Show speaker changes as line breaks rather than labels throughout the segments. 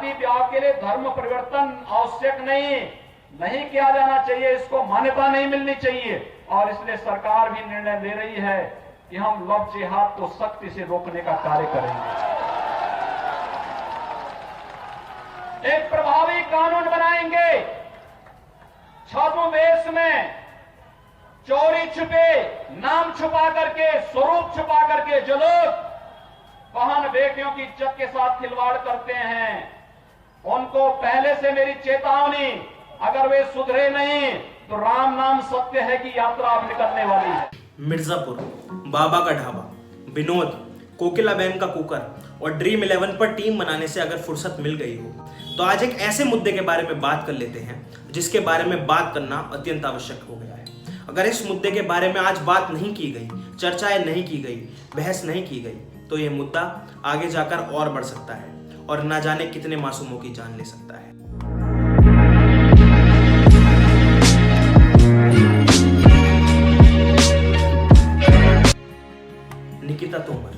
शादी ब्याह के लिए धर्म परिवर्तन आवश्यक नहीं किया जाना चाहिए, इसको मान्यता नहीं मिलनी चाहिए। और इसलिए सरकार भी निर्णय ले रही है कि हम लव जिहाद को सख्ती से रोकने का कार्य करेंगे। एक प्रभावी कानून बनाएंगे। छद्मवेश में चोरी छुपे, नाम छुपा करके, स्वरूप छुपा करके जो लोग बहन बेटियों की इज्जत के साथ खिलवाड़ करते हैं, उनको पहले से मेरी चेतावनी, अगर वे सुधरे नहीं तो राम नाम सत्य है कि यात्रा अब निकलने वाली है।
मिर्जापुर, बाबा का ढाबा, विनोद, कोकिलाबेन का कुकर और ड्रीम 11 पर टीम बनाने से अगर फुर्सत मिल गई हो तो आज एक ऐसे मुद्दे के बारे में बात कर लेते हैं जिसके बारे में बात करना अत्यंत आवश्यक हो गया है। अगर इस मुद्दे के बारे में आज बात नहीं की गई, चर्चाएं नहीं की गई, बहस नहीं की गई तो ये मुद्दा आगे जाकर और बढ़ सकता है और ना जाने कितने मासूमों की जान ले सकता है। निकिता तोमर,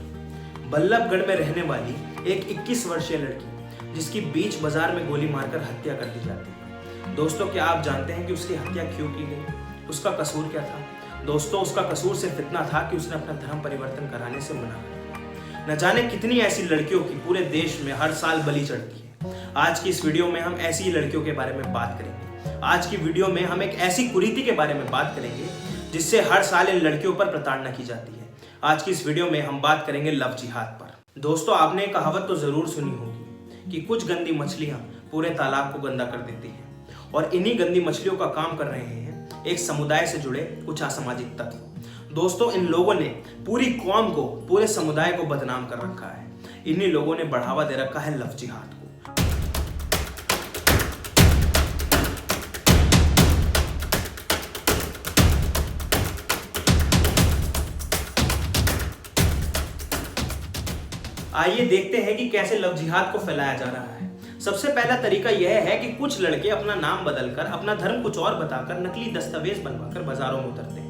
बल्लभगढ़ में रहने वाली एक 21 वर्षीय लड़की जिसकी बीच बाजार में गोली मारकर हत्या कर दी जाती है। दोस्तों, क्या आप जानते हैं कि उसकी हत्या क्यों की गई? उसका कसूर क्या था? दोस्तों, उसका कसूर सिर्फ इतना था कि उसने अपना धर्म परिवर्तन कराने से मना कर दिया। न जाने कितनी ऐसी लड़कियों की पूरे देश में हर साल बलि चढ़ती है। आज की इस वीडियो में हम ऐसी लड़कियों के बारे में बात करेंगे। आज की वीडियो में हम एक ऐसी कुरीति के बारे में बात करेंगे जिससे हर साल इन लड़कियों पर प्रताड़ना की जाती है। आज की इस वीडियो में हम बात करेंगे लव जिहाद पर। दोस्तों, आपने एक कहावत तो जरूर सुनी होगी कि कुछ गंदी मछलियां पूरे तालाब को गंदा कर देती हैं, और इन्हीं गंदी मछलियों का काम कर रहे हैं एक समुदाय से जुड़े कुछ असामाजिक तत्व। दोस्तों, इन लोगों ने पूरी कौम को, पूरे समुदाय को बदनाम कर रखा है। इन्हीं लोगों ने बढ़ावा दे रखा है लव जिहाद को। आइए देखते हैं कि कैसे लव जिहाद को फैलाया जा रहा है। सबसे पहला तरीका यह है कि कुछ लड़के अपना नाम बदलकर, अपना धर्म कुछ और बताकर नकली दस्तावेज बनवाकर बाजारों में उतरते हैं।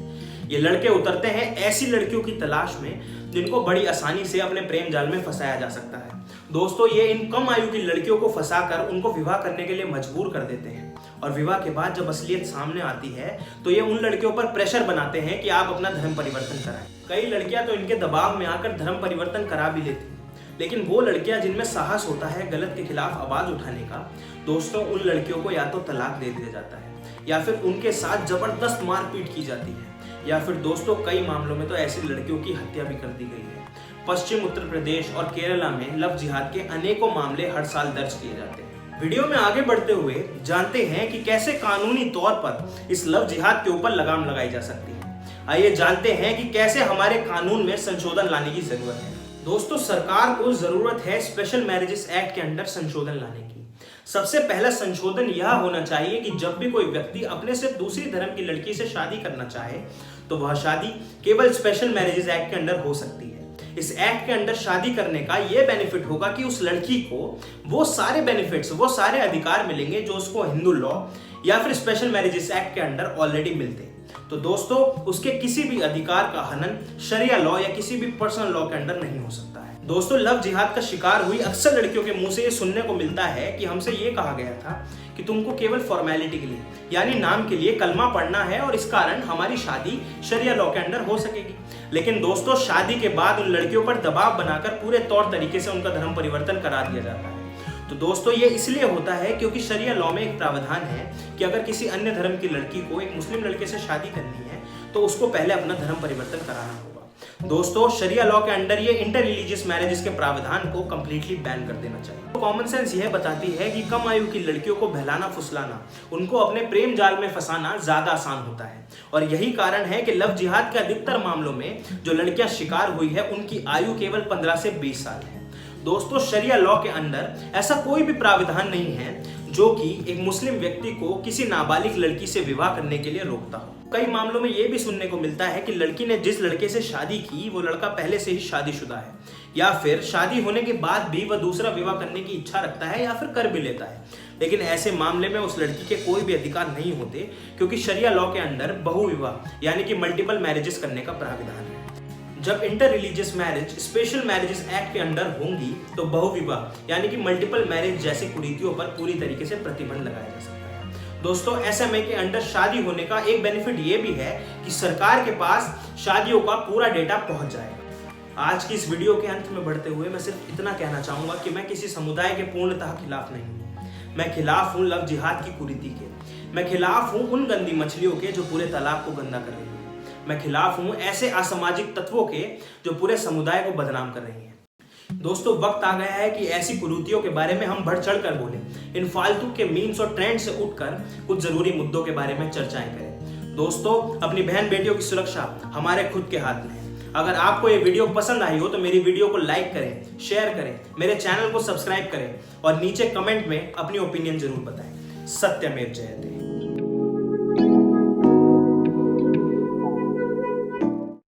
ये लड़के उतरते हैं ऐसी लड़कियों की तलाश में जिनको बड़ी आसानी से अपने प्रेम जाल में फंसाया जा सकता है। दोस्तों, ये इन कम आयु की लड़कियों को फंसाकर उनको विवाह करने के लिए मजबूर कर देते हैं, और विवाह के बाद जब असलियत सामने आती है तो ये उन लड़कियों पर प्रेशर बनाते हैं कि आप अपना धर्म परिवर्तन कराएं। कई लड़कियां तो इनके दबाव में आकर धर्म परिवर्तन करा भी लेती हैं। लेकिन वो लड़कियां जिनमें साहस होता है गलत के खिलाफ आवाज उठाने का, दोस्तों, उन लड़कियों को या तो तलाक दे दिया जाता है या फिर उनके साथ जबरदस्त मारपीट की जाती है, या फिर दोस्तों कई मामलों में तो ऐसी लड़कियों की हत्या भी कर दी गई है। पश्चिम उत्तर प्रदेश और केरला में लव जिहाद के अनेकों मामले हर साल दर्ज किए जाते हैं। वीडियो में आगे बढ़ते हुए जानते हैं कि कैसे कानूनी तौर पर इस लव जिहाद के ऊपर लगाम लगाई जा सकती है। आइए जानते हैं कि कैसे हमारे कानून में संशोधन लाने की जरूरत है। दोस्तों, सरकार को जरूरत है स्पेशल मैरिजेस एक्ट के अंदर संशोधन लाने की। सबसे पहला संशोधन यह होना चाहिए कि जब भी कोई व्यक्ति अपने से दूसरी धर्म की लड़की से शादी करना चाहे तो वह शादी केवल स्पेशल मैरिजेस एक्ट के अंदर हो सकती है। इस एक्ट के अंदर शादी करने का यह बेनिफिट होगा कि उस लड़की को वो सारे बेनिफिट्स, वो सारे अधिकार मिलेंगे जो उसको हिंदू लॉ या फिर स्पेशल मैरिजेस एक्ट के अंदर ऑलरेडी मिलते हैं। तो दोस्तों, उसके किसी भी अधिकार का हनन शरिया लॉ या किसी भी पर्सनल लॉ के अंदर नहीं हो सकता है। दोस्तों, लव जिहाद का शिकार हुई अक्सर लड़कियों के मुंह से ये सुनने को मिलता है कि हमसे ये कहा गया था कि तुमको केवल फॉर्मेलिटी के लिए, यानी नाम के लिए कलमा पढ़ना है और इस कारण हमारी शादी शरिया लॉ के अंदर हो सकेगी। लेकिन दोस्तों, शादी के बाद उन लड़कियों पर दबाव बनाकर पूरे तौर तरीके से उनका धर्म परिवर्तन करा दिया जाता है। तो दोस्तों, ये इसलिए होता है क्योंकि शरिया लॉ में एक प्रावधान है कि अगर किसी अन्य धर्म की लड़की को एक मुस्लिम लड़के से शादी करनी है तो उसको पहले अपना धर्म परिवर्तन कराना होगा। दोस्तों, शरिया लॉ के अंडर ये इंटर रिलीजियस मैरिजेस के प्रावधान को कंप्लीटली बैन कर देना चाहिए। तो कॉमन सेंस यह बताती है कि कम आयु की लड़कियों को बहलाना फुसलाना, उनको अपने प्रेम जाल में फंसाना ज्यादा आसान होता है, और यही कारण है कि लव जिहाद के अधिकतर मामलों में जो लड़कियां शिकार हुई है उनकी आयु केवल 15 से 20 साल है। दोस्तों, शरिया लॉ के अंदर ऐसा कोई भी प्रावधान नहीं है जो कि एक मुस्लिम व्यक्ति को किसी नाबालिग लड़की से विवाह करने के लिए रोकता हो। कई मामलों में यह भी सुनने को मिलता है कि लड़की ने जिस लड़के से शादी की वो लड़का पहले से ही शादीशुदा है, या फिर शादी होने के बाद भी वह दूसरा विवाह करने की इच्छा रखता है या फिर कर भी लेता है। लेकिन ऐसे मामले में उस लड़की के कोई भी अधिकार नहीं होते, क्योंकि शरिया लॉ के अंदर बहु विवाह यानी कि मल्टीपल मैरिजेस करने का प्रावधान है। जब inter religious marriage special marriages act के अंडर होंगी तो बहुविवाह यानी कि मल्टीपल मैरिज जैसी कुरीतियों पर पूरी तरीके से प्रतिबंध लगाया जा सकता है। दोस्तों, SMA के अंडर शादी होने का एक बेनिफिट ये भी है कि सरकार के पास शादियों का पूरा डेटा पहुंच जाएगा। आज की इस वीडियो के अंत में बढ़ते हुए मैं सिर्फ इतना कहना चाहूंगा कि मैं किसी समुदाय के पूर्णतः खिलाफ नहीं हूँ। मैं खिलाफ हूँ लव जिहाद की कुरीति के। मैं खिलाफ हूँ उन गंदी मछलियों के जो पूरे तालाब को गंदा कर रही है। मैं खिलाफ हूं ऐसे असामाजिक तत्वों के जो पूरे समुदाय को बदनाम कर रही हैं। दोस्तों, वक्त आ गया है कि ऐसी कुरीतियों के बारे में हम बढ़ चढ़ कर बोलें। इन फालतू के मीम्स और ट्रेंड से उठकर कुछ जरूरी मुद्दों के बारे में चर्चाएं करें। दोस्तों, अपनी बहन बेटियों की सुरक्षा हमारे खुद के हाथ में है। अगर आपको ये वीडियो पसंद आई हो तो मेरी वीडियो को लाइक करें, शेयर करें, मेरे चैनल को सब्सक्राइब करें और नीचे कमेंट में अपनी ओपिनियन जरूर बताएं। सत्यमेव जयते।